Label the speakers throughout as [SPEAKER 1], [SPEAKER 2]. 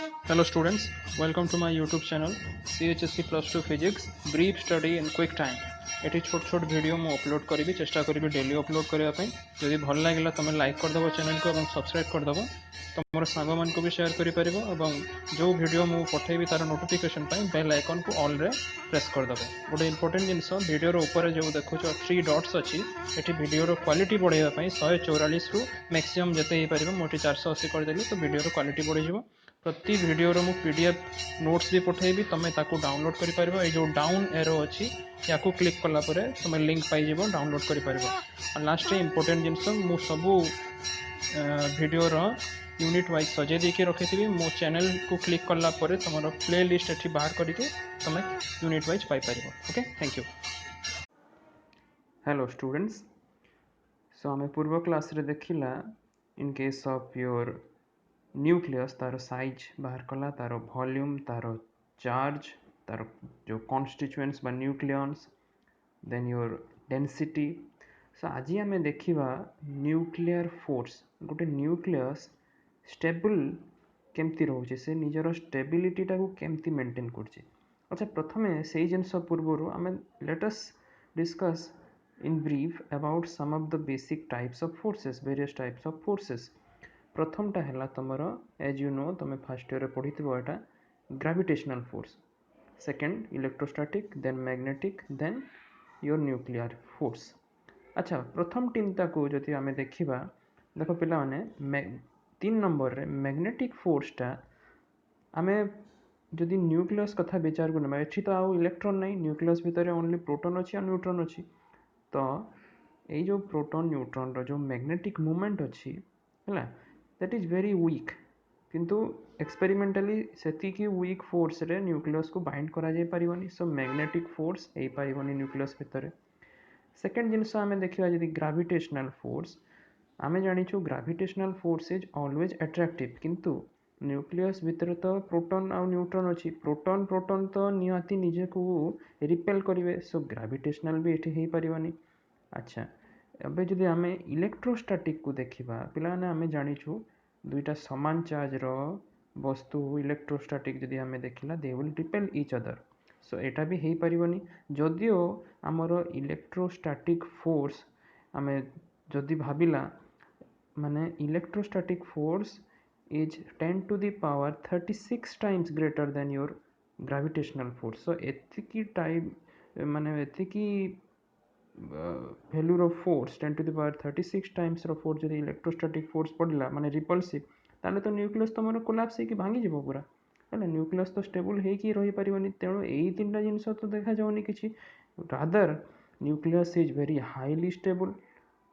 [SPEAKER 1] Hello students, welcome to my YouTube channel CHSC Plus 2 Physics Brief Study in Quick Time। Eighty छोट छोट video मु upload करी चेष्टा करी डेली अपलोड करने जदि भल लगे तुम लाइक करदेव चैनल को और सब्सक्राइब करदेव तुम सांग मान को भी शेयर कर जो वीडियो मु पठेबी तार नोटिफिकेशन बेल आइकन को ऑल रे प्रेस करदेव। गोटे इंपोर्टेंट जिनस वीडियो ऊपर जो देखो 3 डॉट्स अच्छी ये वीडियो क्वालिटी बढ़ाई 144 रु मैक्सिमम जिते हो पार मुझे 480 करदेली तो वीडियो क्वालिटी बढ़ प्रति वीडियो मु पीडीएफ नोट्स भी पठेबी तुम ताकू डाउनलोड कर पार जो डाउन एरो अच्छी या क्लिक कला तुम लिंक पाइज डाउनलोड कर पार। लास्ट इंपोर्टेंट जिनस मु सबू वीडियो यूनिट वाइज सजे देके रखी मो चैनल को क्लिक कला तुम प्ले लिस्ट ये बाहर करके तुम यूनिट वाइज पाइपर। Okay, thank you. Hello students, so आम पूर्व क्लास रे देखिला in case of your nucleus तार साइज बाहर कला, तार वॉल्यूम, तार चार्ज, तार जो कॉन्स्टिट्यूएंट्स बा न्यूक्लियन्स, देन योर डेंसिटी। सो आज आम देखा न्यूक्लियर फोर्स। गोटे न्यूक्लियस स्टेबल केमती रोचे, से निजर स्टेबिलिटीटा को केमती मेंटेन करछे। अच्छा, प्रथमे से जिनस पूर्व आम let us discuss in brief about some of the basic types of forces, various types of forces. प्रथमटा है तुम एज यू नो तुम फर्स्ट ईयर पढ़ी एटा gravitational force, second electrostatic, then magnetic, then your nuclear force. अच्छा, प्रथम तीनटा को जदि आम देखा देख पे 3 नंबर रे मैग्नेटिक फोर्सटा आम जदि न्यूक्लियस कथा विचार करना ये तो आउ इलेक्ट्रॉन नहीं, न्यूक्लियस भितर ओनली प्रोटॉन अच्छी और न्यूट्रॉन अच्छी। तो ये जो प्रोटॉन न्यूट्रॉन रो जो मैग्नेटिक मूवमेंट अच्छी है दैट इज वेरी वीक, किंतु एक्सपेरिमेंटली सेतिकी वीक फोर्स रे न्यूक्लियस को बाइंड करा जाय परिबनी। सो मैग्नेटिक फोर्स ए परिबनी न्यूक्लियस भितर। सेकेंड जिनस आम देखा जदि ग्रेविटेशनल फोर्स, आम जानिछु gravitational force is always attractive, किंतु न्यूक्लियस भितर तो प्रोटॉन और न्यूट्रॉन अच्छी, प्रोटॉन प्रोटॉन तो निहाती निजे को रिपेल करेंगे। सो ग्रेविटेशनल भी ये हो पारिबनी। अच्छा, एबे जदि आम इलेक्ट्रोस्टैटिक को देखा पिलाने आम जानिछु दुईटा समान चार्ज रो वस्तु इलेक्ट्रोस्टैटिक जदि आम देखला they will repel each other. So एटा भी हो पारिबनी। जदिओ आमर इलेक्ट्रोस्टैटिक फोर्स आम जदि भाविला माने electrostatic force is 10 to the power 36 times greater than your gravitational force। So एतिकी टाइम माने एतिकी वैल्यू रो force 10 to the power 36 times रो फोर्स जदि इलेक्ट्रोस्टैटिक फोर्स पड़ला माने रिपल्सिव, ताले तो न्यूक्लियस तुम कोलैप्स होकर भांगी जीवो पूरा है। न्यूक्लियस तो स्टेबल होकर रही पारिबनी। तेणु यही 3टा जिनस तो देखा जाउनी किछि। Rather nucleus is very highly stable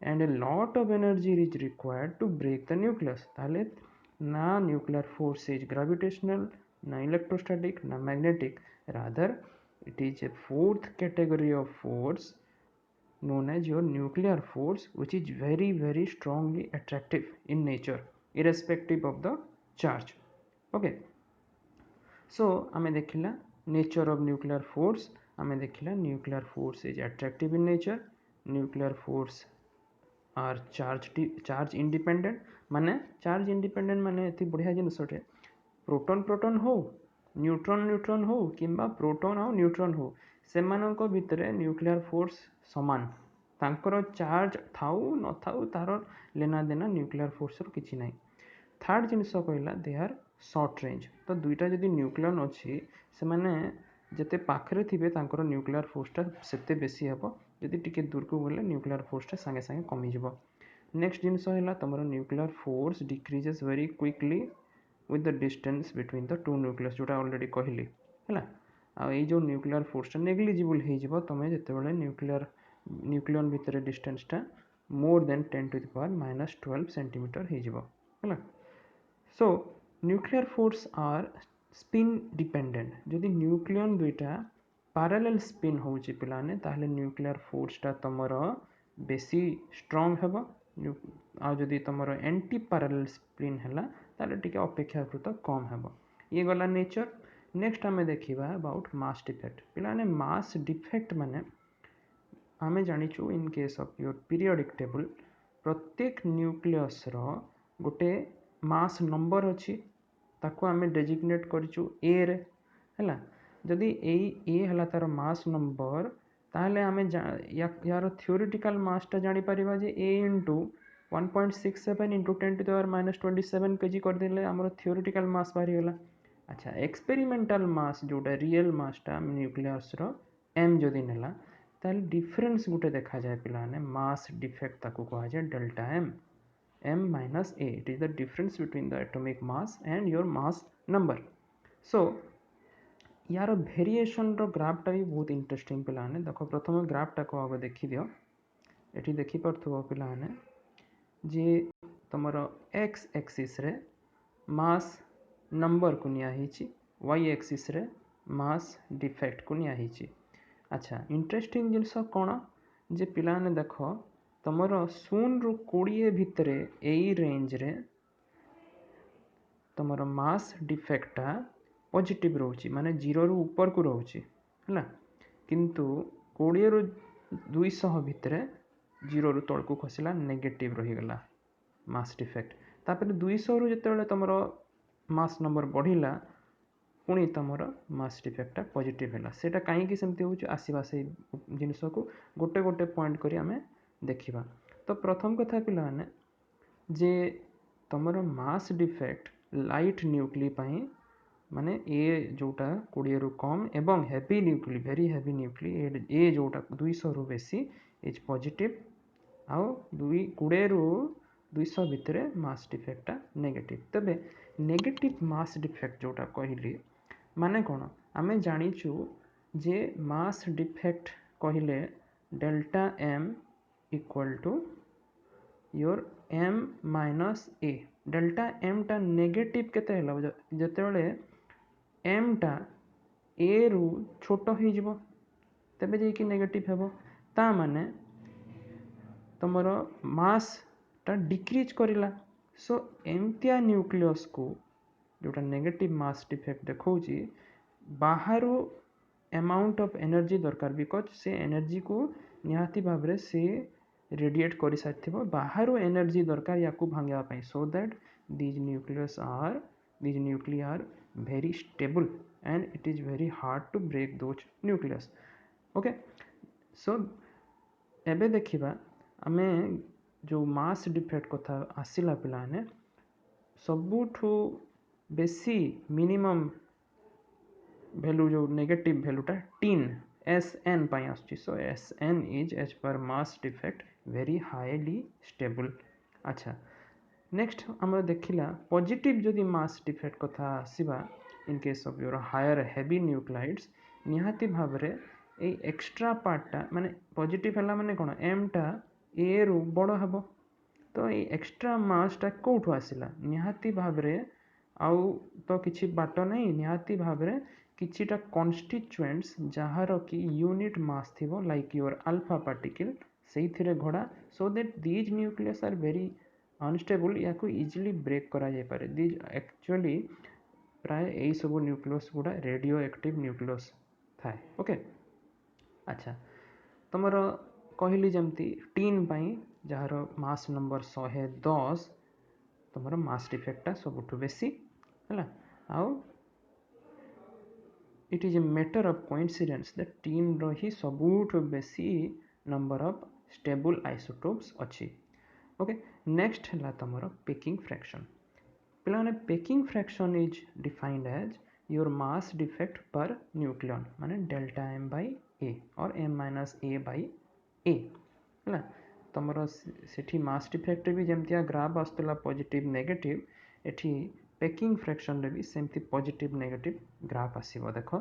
[SPEAKER 1] and a lot of energy is required to break the nucleus। ताले ना nuclear force is gravitational, ना electrostatic, ना magnetic, rather it is a fourth category of force known as your nuclear force, which is very very strongly attractive in nature irrespective of the charge। okay, so आमे देखिला nature of nuclear force। आमे देखिला nuclear force is attractive in nature, nuclear force are charge independent. माने charge independent माने एति बढ़िया जिनसटे proton proton हो, न्यूट्रॉन न्यूट्रॉन हो, किंबा प्रोटॉन और न्यूट्रॉन हो, सेमानक भितरे न्यूक्लियर फोर्स समान, तांकर चार्ज थाउ न थाउ तार लेना देना न्यूक्लियर फोर्स रो किछि नाही। थर्ड जिनस कहला दे आर शॉर्ट रेंज। तो दुईटा जदि न्यूक्लियन अच्छी से माने जिते पाखरे थिबे तांकर न्यूक्लियर फोर्सटा सेते बेसी हेबो, जदि टिके दूर को गले न्यूक्लियर फोर्सटा संगे संगे कमी जिवो। नेक्स्ट जिनस है तुम nuclear force decreases very quickly with the distance between the two nucleus, जोटा ऑलरेडी कहली है। आ जो न्यूक्लियर फोर्सटा नेग्लिजिबल हो तुम जिते न्यूक्लियन भितर डिस्टेंसटा more than 10 to the power -12 centimetre हो। So nuclear force are spin dependent. जदि न्यूक्लियन दुईटा पैरेलल स्पिन होउची पिलाने ताहले न्यूक्लियर फोर्सटा तुमर बेसी स्ट्रॉन्ग हेबो। आ जदि तुमर एंटी पैरेलल स्पिन हैला ताहले टिके अपेक्षाकृत कम हेबो। ये गला नेचर। नेक्स्ट आमे देखिबा अबाउट मास डिफेक्ट। पिलाने मास डिफेक्ट माने आमे जानिछु in case of your periodic table प्रत्येक न्यूक्लियस रो गोटे मास नंबर अच्छी, ताको आमे डेजिग्नेट करिचु ए रे हैला जदि ए हला तार मास नंबर ताहले आमे यार थ्योरेटिकल मास टा जानी परिबा जे ए into 1.67 into 10 to the power minus 27 KG कर देले हमर थ्योरेटिकल मास बाहरी गला। अच्छा एक्सपेरिमेंटल मास जोटा रियल मास टा न्यूक्लियस रो m जदि नेला ताहले डिफरेंस गुटे देखा जाए पिलाने मास डिफेक्ट ताको कहा जाए delta m minus a, it is the difference between the atomic mass and your mass number. So यार वेरिएशन रो ग्राफ टा भी बहुत इंटरेस्टिंग पिलाने देखो प्रथम ग्राफ टा को आगे देखि दियो एठी देखि परथबो पिलाने जे तमरो x एक्सिस रे मास नंबर को निया हिची y एक्सिस रे मास डिफेक्ट को निया हिची। अच्छा इंटरेस्टिंग जिनस कोन जे पिलाने देखो तमरो 0 रु 20 भितरे एई रेंज रे तमरो मास डिफेक्टा पॉजिटिव रोची माने 0 रु ऊपर को रोची हैला किंतु 20 रु 200 भितरे 0 रु तळ को खसिला नेगेटिव रही गला मास डिफेक्ट तापर 200 रु जतेले तमरो मास नंबर बढ़िला पुणी तमरो मास डिफेक्टा पॉजिटिव हैला सेटा काहे कि सेमते होची आसीबा से जिंस को गोटे गोटे पॉइंट करी हमें देखिबा। तो प्रथम कथा पिलाने जे तमरो मास डिफेक्ट लाइट न्यूक्ली पाई माने ए जोटा 20 रु कम एवं heavy nuclei very heavy nuclei ए जोटा 200 रु बेसी इज पॉजिटिव आउ 20 रु 200 भितरे मास डिफेक्टा नेगेटिव। तबे नेगेटिव मास डिफेक्ट जोटा कहली माने कोन आमे जानिचु जे मास डिफेक्ट कहले delta m equal to your m minus a delta m टा नेगेटिव केते हला जतेले m टा a रु छोटो ही जिवो तबे जे कि नेगेटिव हेबो ता माने तमरो मास टा डिक्रीज करिला। सो एमतिया न्यूक्लियस को जोटा नेगेटिव मास डिफेक्ट देखौची बाहरु अमाउंट ऑफ एनर्जी दरकार बिकॉज से एनर्जी को निहाती भाबरे से रेडिएट करि साथिबो बाहरु एनर्जी दरकार याकू भांगया पई so that these nuclei are very stable and it is very hard to break those nucleus. Okay so एबे देखिबा आमे जो मास डिफेक्ट कथा आसिला पिलाने सबुठू बेसी मिनिमम वैल्यू जो नेगेटिव वैल्यूटा टीन SN पाई आसची so SN is as per mass defect very highly stable. अच्छा नेक्स्ट आम देखिला पॉजिटिव जदि मास डिफेक्ट कथा आसीबा in case of your higher heavy nuclides निहाती भाबरे ए एक्स्ट्रा पार्टटा माने पॉजिटिव हला माने कोन m टा a रु बड़ हबो तो ए एक्स्ट्रा मास टा कोठो आसिला निहाती भाबरे आउ तो किछि बाट नहीं निहाती भाबरे किछिटा कॉन्स्टिट्यूएंट्स जहार की यूनिट मास थिबो लाइक योर अल्फा पार्टिकल सेई थिरे घोड़ा so that these nucleus are very unstable या को इजीली ब्रेक करा जाय पारे दीज एक्चुअली प्राय एई सब न्यूक्लियस गुडा रेडियो एक्टिव न्यूक्लियस थाए। ओके अच्छा तमरो कहली जमती टीन पाई जहार मास नंबर 110 तमरो मास डिफेक्टा सबुठु बेसी हला आउ it is a matter of coincidence that tin रो ही सबुठु बेसी नंबर ऑफ स्टेबल आइसोटोप्स अछि। ओके नेक्स्ट हला तमरो पैकिंग फ्रैक्शन पिलाने packing fraction is defined as your mass defect per nucleon माने डेल्टा m by a और m minus a by a हला तमरो सेठी मास डिफेक्ट भी जेमतिया ग्राफ आस्तला पॉजिटिव नेगेटिव एठी packing fraction रे भी सेमती पॉजिटिव नेगेटिव ग्राफ आसीबो देखो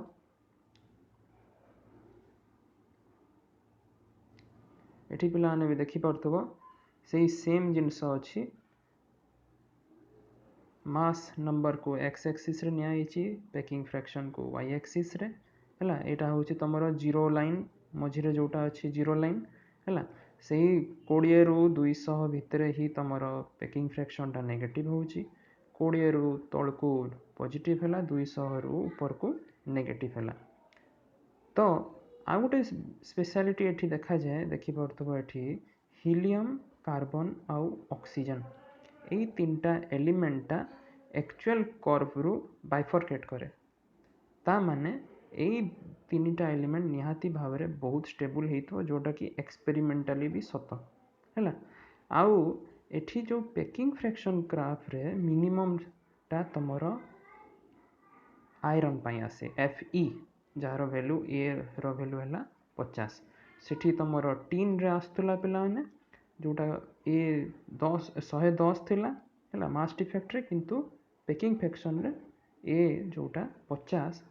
[SPEAKER 1] एठी पिलाने भी देखि परथबो सेही सेम जिंस अछि मास नंबर को x एक्सिस रे निया हिची पैकिंग फ्रैक्शन को y एक्सिस रे हला एटा होची तमरो जीरो लाइन मझिरे जोटा अछि जीरो लाइन हला सेही 20 रु 200 भितरे ही तमरो पैकिंग फ्रैक्शन टा नेगेटिव होची 20 रु तळ को पॉजिटिव हला 200 रु ऊपर को नेगेटिव हला। तो आ गोटे स्पेशलिटी एठी देखा जाए देखि परथबो एठी हीलियम कार्बन आउ ऑक्सीजन एई तीनटा एलिमेंटा एक्चुअल कर्व रु बाइफरकेट करे ता माने एई तीनटा एलिमेंट निहाती भाव में बहुत स्टेबल होइथो जोटा कि एक्सपेरिमेंटली भी सत है आउ एठी जो पैकिंग फ्रैक्शन ग्राफ रे मिनिमम टा तमरो आयरन पाई आसे Fe जार वैल्यू ए रो वैल्यू है 50 सेठी तमरो टीन रे आस्तुला पिला माने जोटा ए 10 110 थिला है मास डिफेक्ट रे किंतु पैकिंग फ्रैक्शन रे ए जोटा 50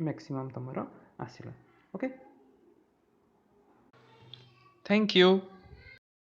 [SPEAKER 1] मैक्सिमम तमरो आसिला ओके थैंक यू।